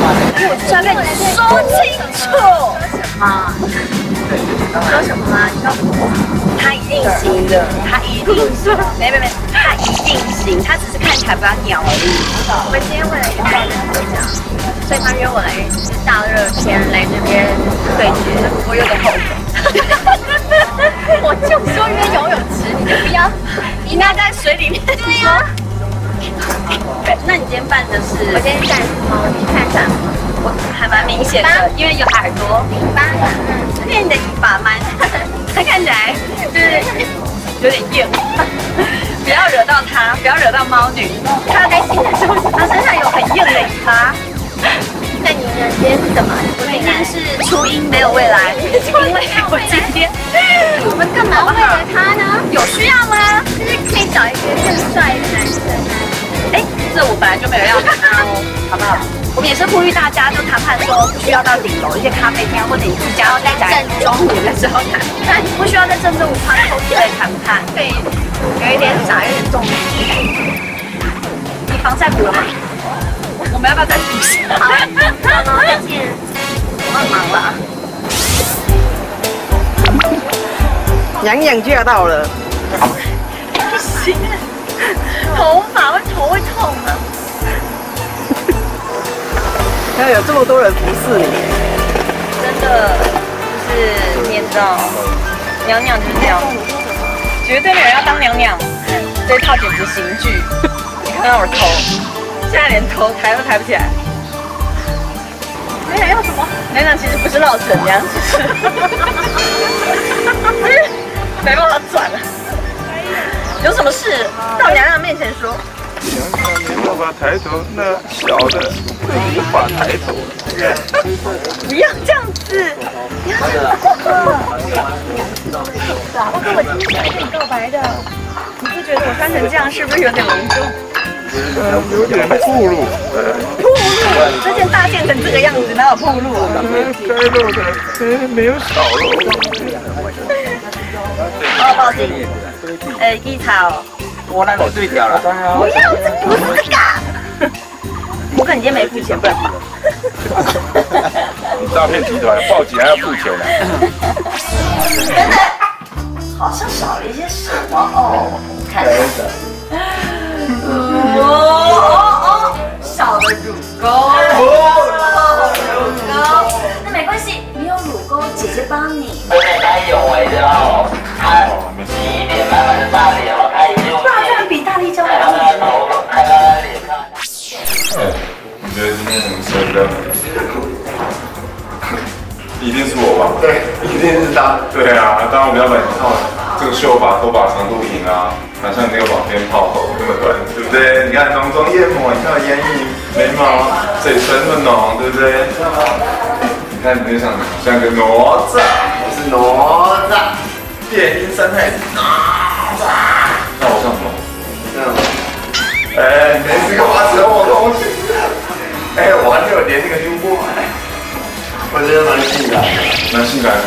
我就是要跟你说清楚。啊？说什么吗？你说他一定行的，他一定行。没，他一定行，他只是看起来比较鸟而已。我们今天为了要跟他讲，所以他约我来大热天来这边对决，我有点后悔。我就说约游泳池，你就不要，你应该在水里面。对呀。那你今天扮的是？我今天扮猫，你看一下，我还蛮明显的，因为有耳朵。尾巴，因为你的尾巴蛮，它看起来就是有点硬，不要惹到它，不要惹到猫女。它开心的时候，它身上有很硬的尾巴。那你呢？今天是什么？我今天是初音没有未来，因为我今天我们干嘛为了他呢？有需要吗？就是可以找一个更帅的男生啊。哎，这我本来就没有要他哦，好不好？我们也是呼吁大家，就谈判说不需要到顶楼一些咖啡厅，或者你自家在正中午的时候谈判，不需要在正中午窗口之类谈判，对，有一点傻，有点重。你防晒补了吗？我们要不要再补一下？好，再见。我很忙了。洋洋驾到了。不行，头会痛啊。要有这么多人服侍你，真的就是念到娘娘就是这样，绝对没有人要当娘娘。这一套简直刑具。你看到我的头，现在连头抬都抬不起来。娘娘要什么？娘娘其实不是落枕，娘就是没办法转了。有什么事到娘娘面前说。娘娘，你爸爸抬头，那小的无法抬头。不要这样子！我跟我今天跟你告白的，你不觉得我穿成这样是不是有点隆重？有点暴露。暴露！这件大件成这个样子，哪有暴露？该露的，没有少露。哦，报警！一草。我那我对调了。不要，这不是这个。我看你今天没付钱，不然吧。你诈骗集团报警还要付钱呢？等等，好像少了一些什么哦。看一下。哦，少了乳沟。乳沟，那没关系，你有乳沟，姐姐帮你。我给他有为的哦，洗一点慢慢的大脸哦，他已经。不然这样比大力胶还看他头，看他脸上。你觉得今天什么车比较美？一定是我吧？对，一定是他。对啊，当然比较美。你看我这个秀发、头发长度平啊，哪像你那个绑鞭炮那么短，对不对？你看浓妆艳抹，你看我眼影、眉毛、嘴唇那么浓，对不对？你看你就像个哪吒，我是哪吒，电音三太子哪吒。那我像什么？这样。哎，没事干嘛扯我东西？哎，我还没有连那个幽默，我觉得蛮性感的，蛮性感的。